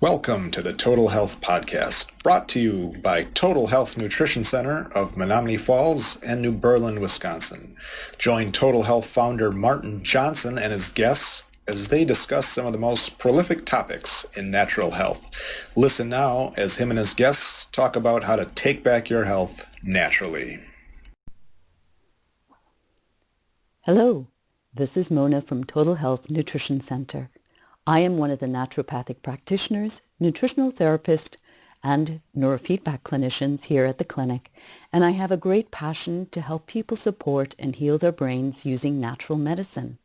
Welcome to the Total Health Podcast, brought to you by Total Health Nutrition Center of Menominee Falls and New Berlin, Wisconsin. Join Total Health founder Martin Johnson and his guests as they discuss some of the most prolific topics in natural health. Listen now as him and his guests talk about how to take back your health naturally. Hello, this is Mona from Total Health Nutrition Center. I am one of the naturopathic practitioners, nutritional therapist, and neurofeedback clinicians here at the clinic, and I have a great passion to help people support and heal their brains using natural medicine.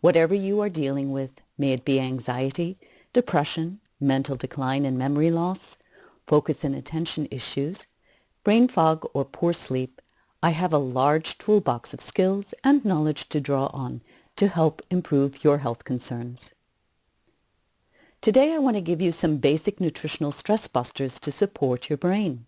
Whatever you are dealing with, may it be anxiety, depression, mental decline and memory loss, focus and attention issues, brain fog or poor sleep, I have a large toolbox of skills and knowledge to draw on to help improve your health concerns. Today I want to give you some basic nutritional stress busters to support your brain.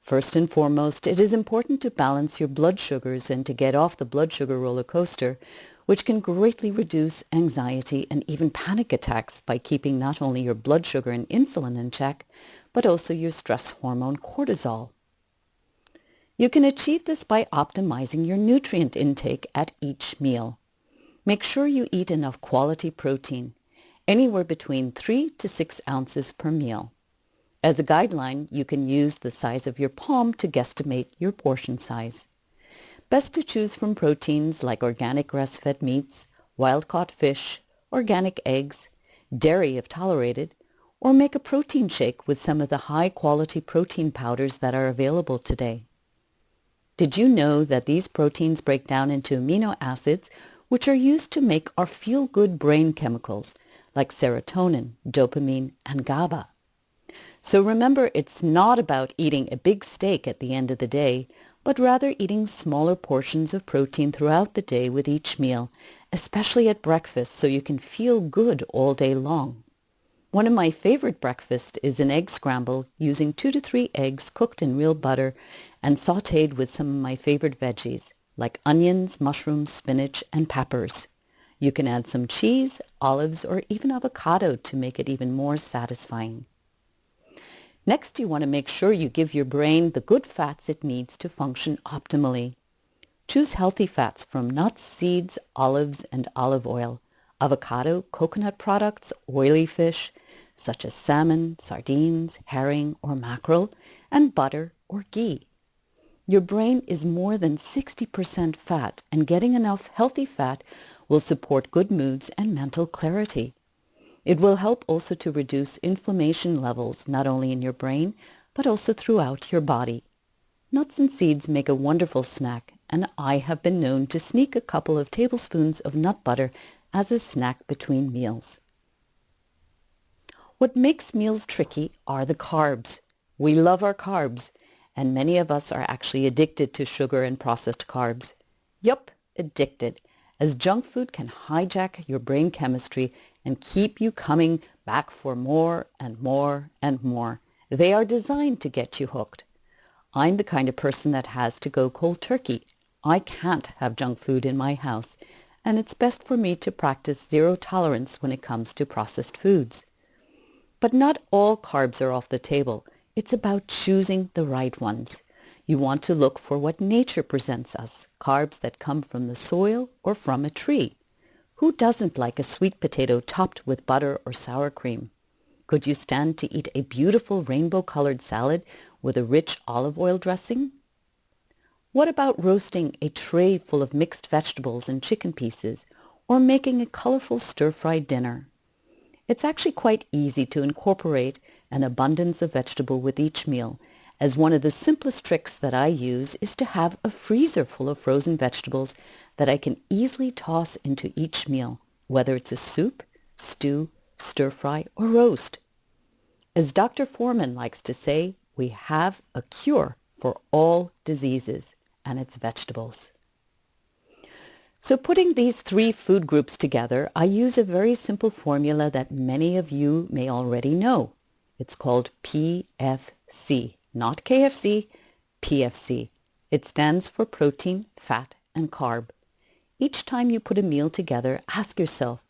First and foremost, it is important to balance your blood sugars and to get off the blood sugar roller coaster, which can greatly reduce anxiety and even panic attacks by keeping not only your blood sugar and insulin in check, but also your stress hormone cortisol. You can achieve this by optimizing your nutrient intake at each meal. Make sure you eat enough quality protein, anywhere between 3 to 6 ounces per meal. As a guideline, you can use the size of your palm to guesstimate your portion size. Best to choose from proteins like organic grass-fed meats, wild-caught fish, organic eggs, dairy if tolerated, or make a protein shake with some of the high-quality protein powders that are available today. Did you know that these proteins break down into amino acids which are used to make our feel-good brain chemicals like serotonin, dopamine, and GABA? So remember, it's not about eating a big steak at the end of the day, but rather eating smaller portions of protein throughout the day with each meal, especially at breakfast, so you can feel good all day long. One of my favorite breakfasts is an egg scramble using 2 to 3 eggs cooked in real butter and sautéed with some of my favorite veggies, like onions, mushrooms, spinach, and peppers. You can add some cheese, olives, or even avocado to make it even more satisfying. Next, you want to make sure you give your brain the good fats it needs to function optimally. Choose healthy fats from nuts, seeds, olives, and olive oil, avocado, coconut products, oily fish, such as salmon, sardines, herring, or mackerel, and butter or ghee. Your brain is more than 60% fat, and getting enough healthy fat will support good moods and mental clarity. It will help also to reduce inflammation levels not only in your brain, but also throughout your body. Nuts and seeds make a wonderful snack, and I have been known to sneak a couple of tablespoons of nut butter as a snack between meals. What makes meals tricky are the carbs. We love our carbs, and many of us are actually addicted to sugar and processed carbs. Yup, addicted, as junk food can hijack your brain chemistry and keep you coming back for more and more and more. They are designed to get you hooked. I'm the kind of person that has to go cold turkey. I can't have junk food in my house, and it's best for me to practice zero tolerance when it comes to processed foods. But not all carbs are off the table. It's about choosing the right ones. You want to look for what nature presents us, carbs that come from the soil or from a tree. Who doesn't like a sweet potato topped with butter or sour cream? Could you stand to eat a beautiful rainbow-colored salad with a rich olive oil dressing? What about roasting a tray full of mixed vegetables and chicken pieces, or making a colorful stir-fried dinner? It's actually quite easy to incorporate an abundance of vegetable with each meal, as one of the simplest tricks that I use is to have a freezer full of frozen vegetables that I can easily toss into each meal, whether it's a soup, stew, stir-fry, or roast. As Dr. Foreman likes to say, we have a cure for all diseases, and it's vegetables. So putting these 3 food groups together, I use a very simple formula that many of you may already know. It's called PFC, not KFC, PFC. It stands for protein, fat, and carb. Each time you put a meal together, ask yourself,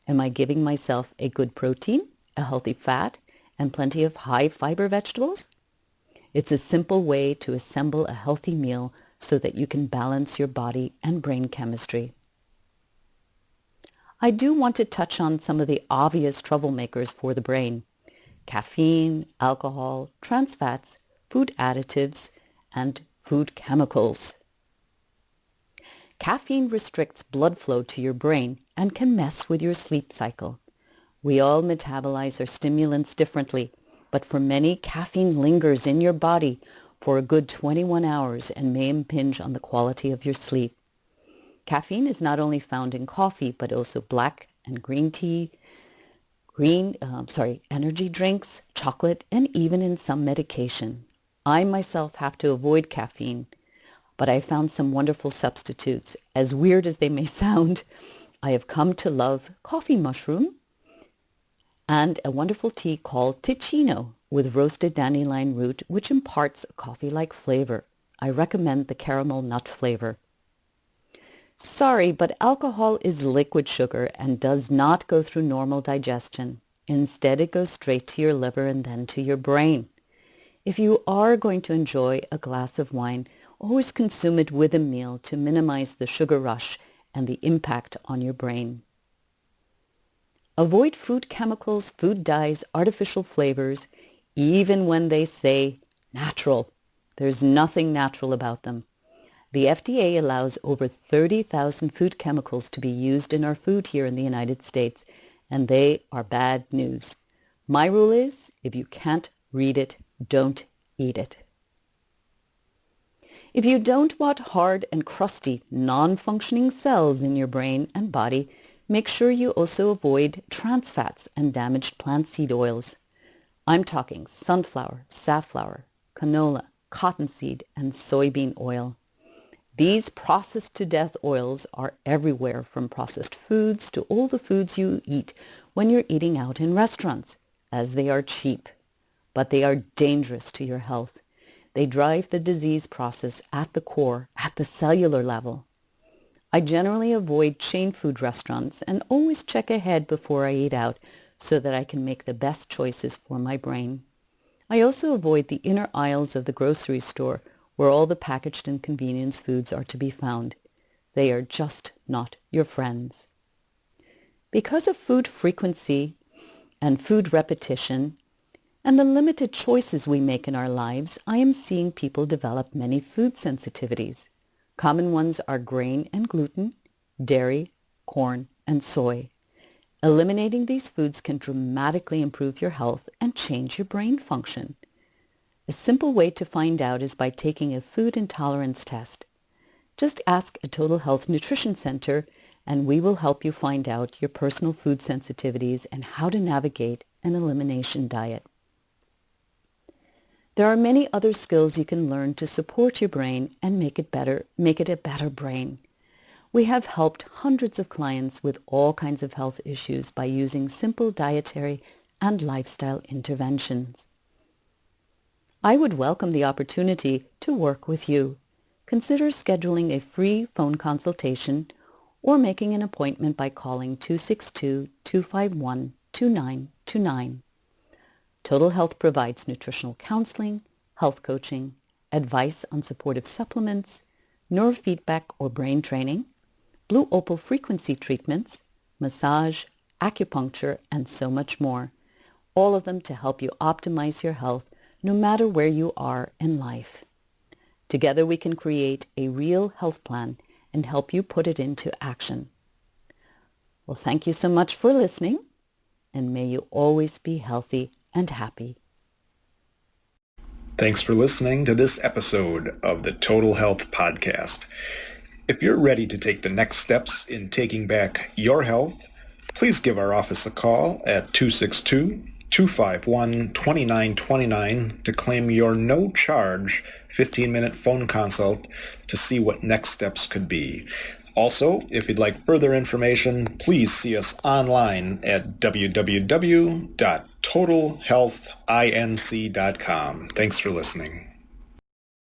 am I giving myself a good protein, a healthy fat, and plenty of high-fiber vegetables? It's a simple way to assemble a healthy meal so that you can balance your body and brain chemistry. I do want to touch on some of the obvious troublemakers for the brain: caffeine, alcohol, trans fats, food additives, and food chemicals. Caffeine restricts blood flow to your brain and can mess with your sleep cycle. We all metabolize our stimulants differently, but for many, caffeine lingers in your body for a good 21 hours and may impinge on the quality of your sleep. Caffeine is not only found in coffee, but also black and green tea, energy drinks, chocolate, and even in some medication. I myself have to avoid caffeine, but I found some wonderful substitutes. As weird as they may sound, I have come to love coffee mushroom and a wonderful tea called Ticino with roasted dandelion root, which imparts a coffee-like flavor. I recommend the caramel nut flavor. Sorry, but alcohol is liquid sugar and does not go through normal digestion. Instead, it goes straight to your liver and then to your brain. If you are going to enjoy a glass of wine, always consume it with a meal to minimize the sugar rush and the impact on your brain. Avoid food chemicals, food dyes, artificial flavors, even when they say natural. There's nothing natural about them. The FDA allows over 30,000 food chemicals to be used in our food here in the United States, and they are bad news. My rule is, if you can't read it, don't eat it. If you don't want hard and crusty, non-functioning cells in your brain and body, make sure you also avoid trans fats and damaged plant seed oils. I'm talking sunflower, safflower, canola, cottonseed, and soybean oil. These processed-to-death oils are everywhere, from processed foods to all the foods you eat when you're eating out in restaurants, as they are cheap. But they are dangerous to your health. They drive the disease process at the core, at the cellular level. I generally avoid chain food restaurants and always check ahead before I eat out so that I can make the best choices for my brain. I also avoid the inner aisles of the grocery store where all the packaged and convenience foods are to be found. They are just not your friends. Because of food frequency and food repetition and the limited choices we make in our lives, I am seeing people develop many food sensitivities. Common ones are grain and gluten, dairy, corn, and soy. Eliminating these foods can dramatically improve your health and change your brain function. A simple way to find out is by taking a food intolerance test. Just ask a Total Health Nutrition Center and we will help you find out your personal food sensitivities and how to navigate an elimination diet. There are many other skills you can learn to support your brain and make it a better brain. We have helped hundreds of clients with all kinds of health issues by using simple dietary and lifestyle interventions. I would welcome the opportunity to work with you. Consider scheduling a free phone consultation or making an appointment by calling 262-251-2929. Total Health provides nutritional counseling, health coaching, advice on supportive supplements, neurofeedback or brain training, blue opal frequency treatments, massage, acupuncture, and so much more. All of them to help you optimize your health no matter where you are in life. Together we can create a real health plan and help you put it into action. Well, thank you so much for listening, and may you always be healthy and happy. Thanks for listening to this episode of the Total Health Podcast. If you're ready to take the next steps in taking back your health, please give our office a call at 262-251-2929 to claim your no-charge 15-minute phone consult to see what next steps could be. Also, if you'd like further information, please see us online at www.totalhealthinc.com. Thanks for listening.